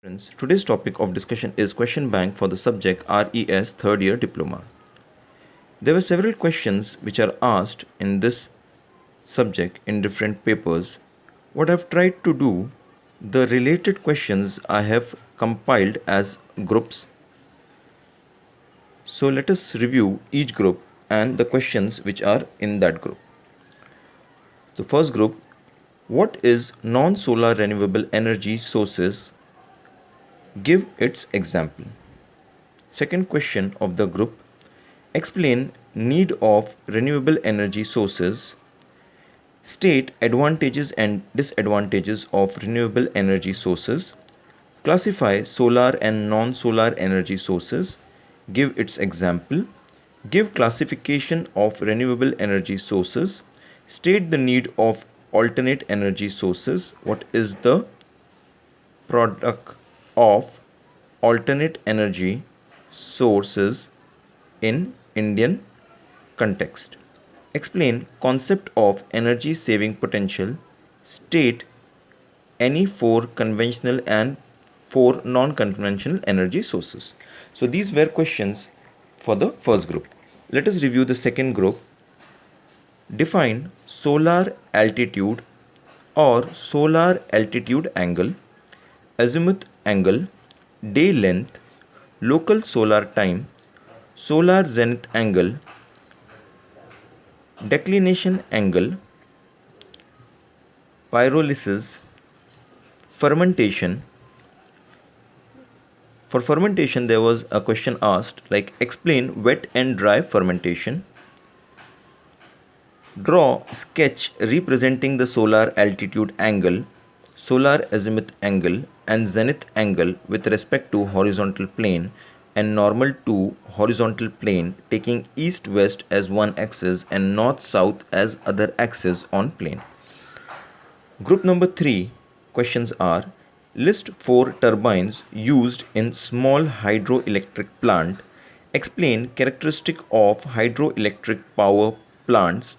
Friends, today's topic of discussion is question bank for the subject RES third year diploma. There were several questions which are asked in this subject in different papers. What I've tried to do, the related questions I have compiled as groups. So let us review each group and the questions which are in that group. The first group, what is non-solar renewable energy sources? Give its example. Second question of the group, explain need of renewable energy sources. State advantages and disadvantages of renewable energy sources. Classify solar and non-solar energy sources. Give its example. Give classification of renewable energy sources. State the need of alternate energy sources. What is the product of alternate energy sources in Indian context. Explain concept of energy saving potential. State any four conventional and four non-conventional energy sources. So these were questions for the first group. Let us review the second group. Define solar altitude or solar altitude angle, azimuth angle, day length, local solar time, solar zenith angle, declination angle, pyrolysis, fermentation. For fermentation, there was a question asked like explain wet and dry fermentation. Draw sketch representing the solar altitude angle, solar azimuth angle and zenith angle with respect to horizontal plane and normal to horizontal plane, taking east-west as one axis and north-south as other axis on plane. Group number 3 questions are list 4 turbines used in small hydroelectric plant. Explain characteristic of hydroelectric power plants.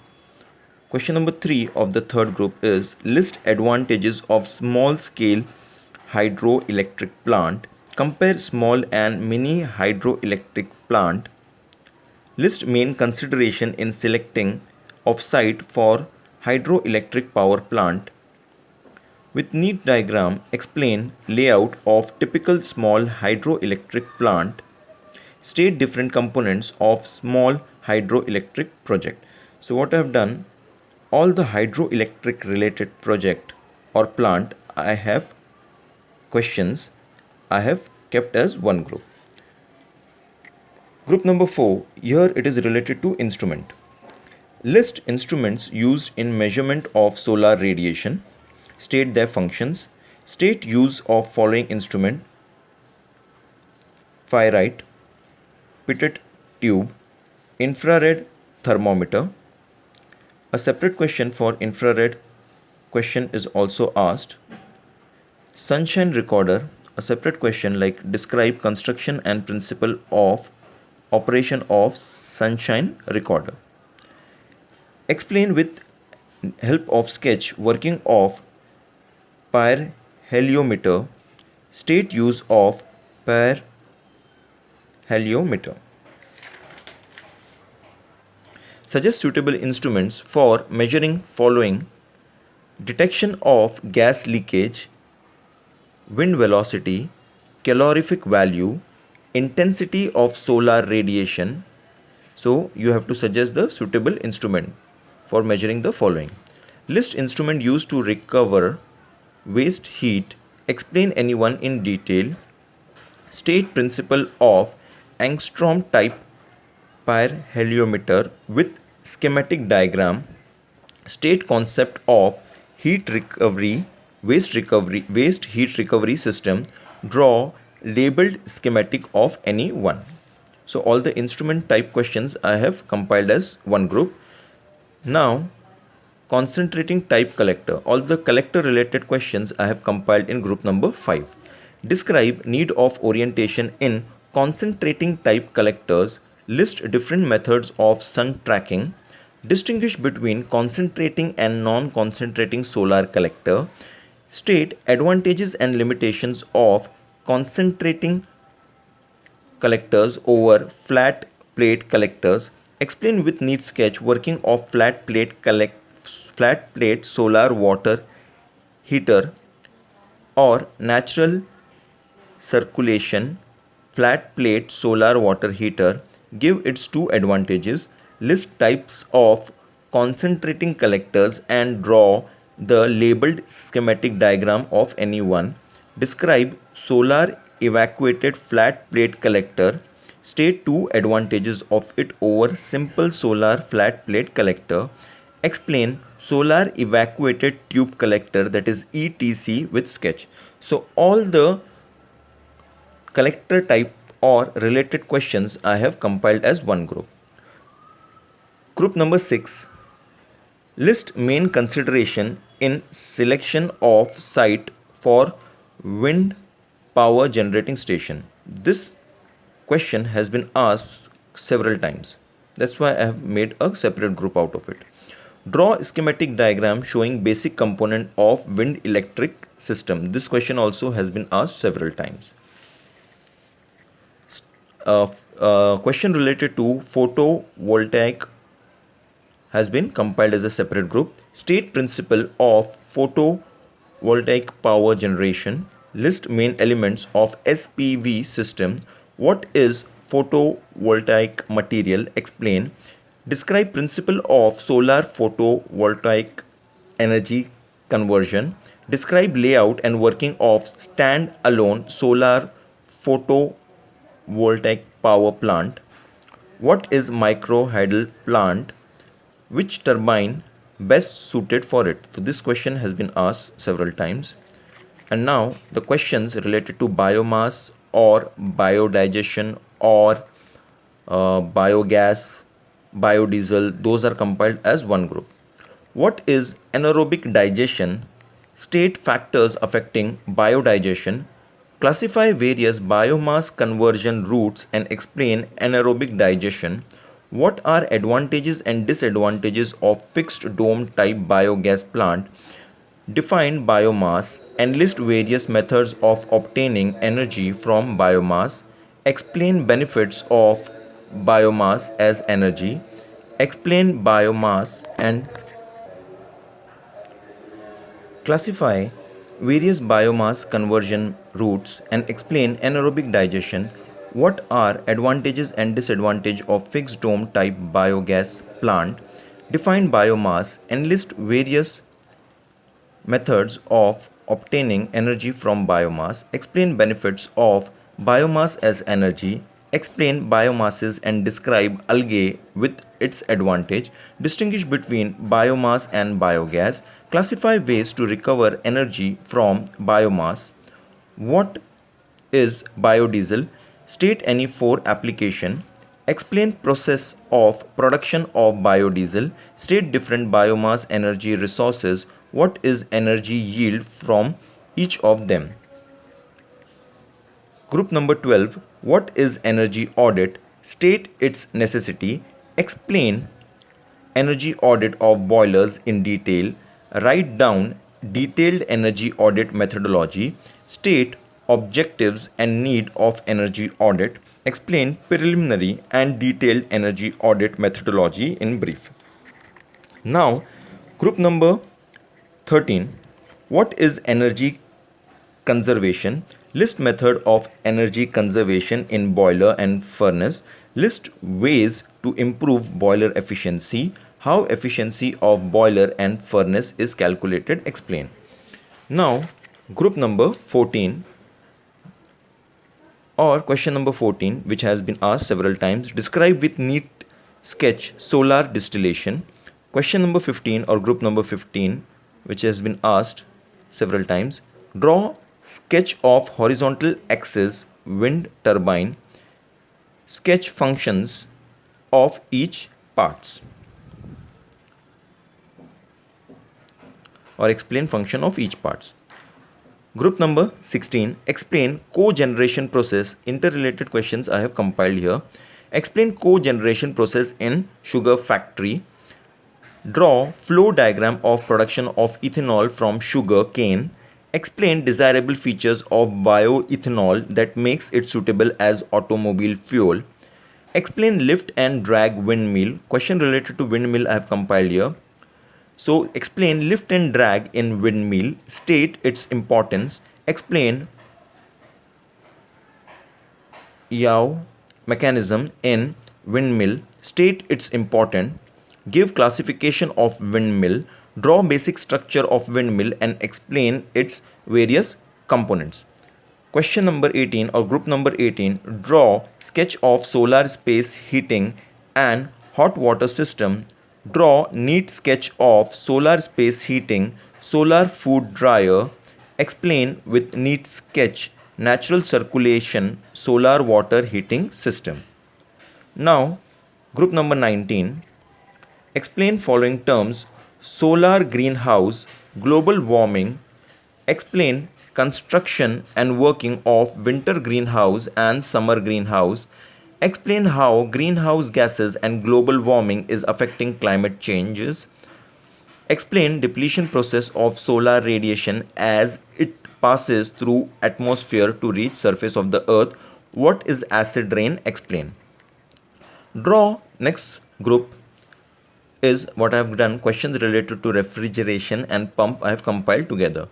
Question number 3 of the third group is list advantages of small scale hydroelectric plant. Compare small and mini hydroelectric plant. List main consideration in selecting of site for hydroelectric power plant. With neat diagram, explain layout of typical small hydroelectric plant. State different components of small hydroelectric project. So what I have done, all the hydroelectric related project or plant I have questions I have kept as one group. Group number 4, here it is related to instrument. List instruments used in measurement of solar radiation. State their functions. State use of following instrument: ferrite, pitot tube, infrared thermometer. A separate question for infrared question is also asked. Sunshine recorder, a separate question like describe construction and principle of operation of sunshine recorder. Explain with help of sketch working of pyrheliometer. State use of pyrheliometer. Suggest suitable instruments for measuring following: detection of gas leakage, wind velocity, calorific value, intensity of solar radiation. So you have to suggest the suitable instrument for measuring the following. List instrument used to recover waste heat. Explain any one in detail. State principle of angstrom type pyrheliometer with schematic diagram. State concept of heat recovery, waste heat recovery system. Draw labeled schematic of any one. So all the instrument type questions I have compiled as one group. Now concentrating type collector, all the collector related questions I have compiled in group number 5. Describe need of orientation in concentrating type collectors. List different methods of sun tracking. Distinguish between concentrating and non-concentrating solar collector. State advantages and limitations of concentrating collectors over flat plate collectors. Explain with neat sketch working of flat plate solar water heater or natural circulation flat plate solar water heater. Give its two advantages. List types of concentrating collectors and draw the labeled schematic diagram of any one. Describe solar evacuated flat plate collector. State two advantages of it over simple solar flat plate collector. Explain solar evacuated tube collector, that is ETC, with sketch. So all the collector type or related questions I have compiled as one group. Group number 6. List main consideration in selection of site for wind power generating station. This question has been asked several times. That's why I have made a separate group out of it. Draw a schematic diagram showing basic component of wind electric system. This question also has been asked several times. Question related to photovoltaic has been compiled as a separate group. State principle of photovoltaic power generation. List main elements of SPV system. What is photovoltaic material? Explain. Describe principle of solar photovoltaic energy conversion. Describe layout and working of stand-alone solar photovoltaic power plant. What is microhydel plant? Which turbine best suited for it? So this question has been asked several times. And now the questions related to biomass or biodigestion or biogas, biodiesel, those are compiled as one group. What is anaerobic digestion? State factors affecting biodigestion. Classify various biomass conversion routes and explain anaerobic digestion. What are advantages and disadvantages of fixed dome type biogas plant? Define biomass and list various methods of obtaining energy from biomass. Explain benefits of biomass as energy. Explain biomass and classify various biomass conversion routes and explain anaerobic digestion. What are advantages and disadvantages of fixed dome type biogas plant? Define biomass and list various methods of obtaining energy from biomass. Explain benefits of biomass as energy. Explain biomasses and describe algae with its advantage. Distinguish between biomass and biogas. Classify ways to recover energy from biomass. What is biodiesel? State any four application. Explain process of production of biodiesel. State different biomass energy resources. What is energy yield from each of them? Group number 12. What is energy audit? State its necessity. Explain energy audit of boilers in detail. Write down detailed energy audit methodology. State objectives and need of energy audit. Explain preliminary and detailed energy audit methodology in brief. Now, group number 13. What is energy conservation? List method of energy conservation in boiler and furnace. List ways to improve boiler efficiency. How efficiency of boiler and furnace is calculated. Explain. Now, group number 14 or question number 14, which has been asked several times. Describe with neat sketch solar distillation. Question number 15 or group number 15, which has been asked several times. Draw sketch of horizontal axis wind turbine. Sketch functions of each parts or explain function of each parts. Group number 16. Explain cogeneration process. Interrelated questions I have compiled here. Explain cogeneration process in sugar factory. Draw flow diagram of production of ethanol from sugar cane. Explain desirable features of bioethanol that makes it suitable as automobile fuel. Explain lift and drag windmill. Question related to windmill I have compiled here. So explain lift and drag in windmill. State its importance. Explain yaw mechanism in windmill. State its importance. Give classification of windmill. Draw basic structure of windmill and explain its various components. Question number 18 or group number 18. Draw sketch of solar space heating and hot water system. Draw neat sketch of solar space heating, solar food dryer. Explain with neat sketch natural circulation solar water heating system. Now, group number 19. Explain following terms: solar greenhouse, global warming. Explain construction and working of winter greenhouse and summer greenhouse. Explain how greenhouse gases and global warming is affecting climate changes. Explain depletion process of solar radiation as it passes through atmosphere to reach surface of the earth. What is acid rain? Explain. Draw next group is what I have done. Questions related to refrigeration and pump I have compiled together.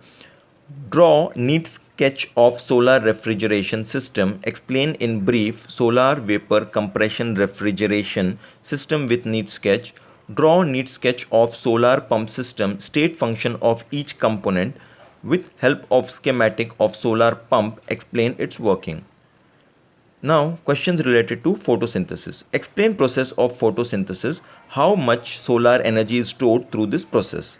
Draw neat sketch of solar refrigeration system. Explain in brief solar vapor compression refrigeration system with neat sketch. Draw neat sketch of solar pump system. State function of each component. With help of schematic of solar pump, explain its working. Now, questions related to photosynthesis. Explain process of photosynthesis. How much solar energy is stored through this process.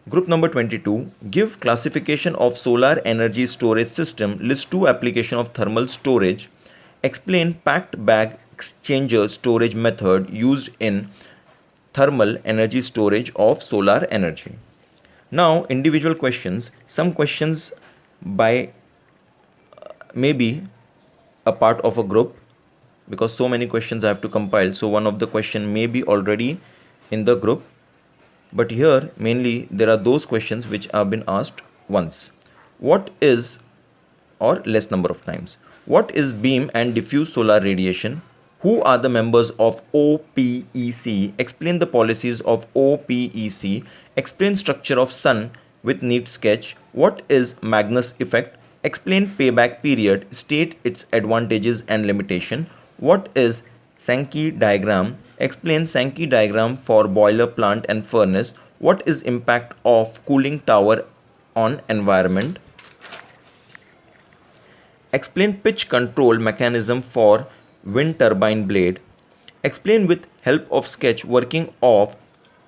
Group number 22. Give classification of solar energy storage system. List two application of thermal storage. Explain packed bag exchanger storage method used in thermal energy storage of solar energy. Now, individual questions. Some questions by maybe a part of a group, because so many questions I have to compile. So one of the question may be already in the group, but here mainly there are those questions which have been asked once. What is, or less number of times. What is beam and diffuse solar radiation? Who are the members of OPEC? Explain the policies of OPEC. Explain structure of sun with neat sketch. What is Magnus effect? Explain payback period. State its advantages and limitation. What is Sankey diagram? Explain Sankey diagram for boiler plant and furnace. What is impact of cooling tower on environment? Explain pitch control mechanism for wind turbine blade. Explain with help of sketch working of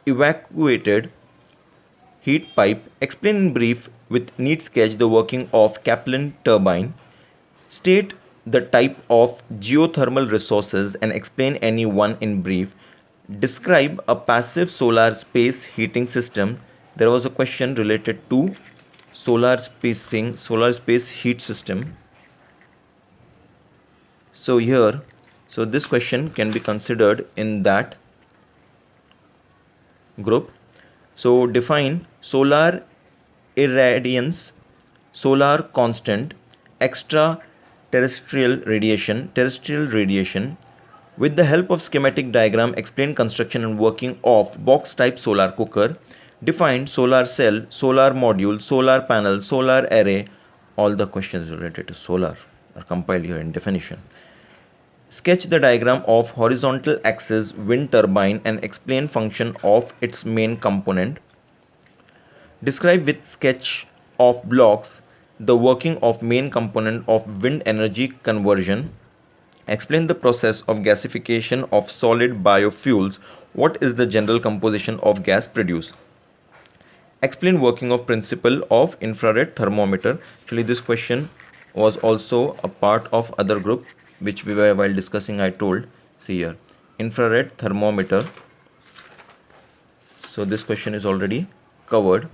evacuated heat pipe. Explain in brief with neat sketch the working of Kaplan turbine. State the type of geothermal resources and explain any one in brief. Describe a passive solar space heating system. There was a question related to solar space heat system. So here, so this question can be considered in that group. So define solar irradiance, solar constant, extra terrestrial radiation. With the help of schematic diagram, explain construction and working of box type solar cooker. Define solar cell, solar module, solar panel, solar array. All the questions related to solar are compiled here in definition. Sketch the diagram of horizontal axis wind turbine and explain function of its main component. Describe with sketch of blocks the working of main component of wind energy conversion. Explain the process of gasification of solid biofuels. What is the general composition of gas produced? Explain working of principle of infrared thermometer. Actually, this question was also a part of other group which we were while discussing. I told, see here, infrared thermometer. So this question is already covered.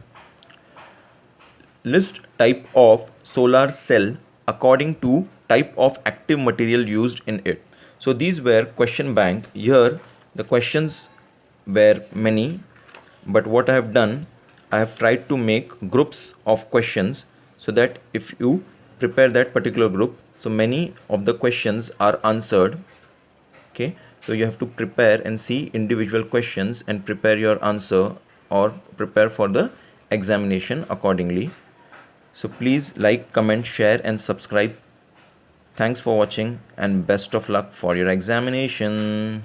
List type of solar cell according to type of active material used in it. So these were question bank. Here the questions were many, but what I have done, I have tried to make groups of questions so that if you prepare that particular group, so many of the questions are answered. Okay, so you have to prepare and see individual questions and prepare your answer or prepare for the examination accordingly. So please like, comment, share and subscribe. Thanks for watching and best of luck for your examination.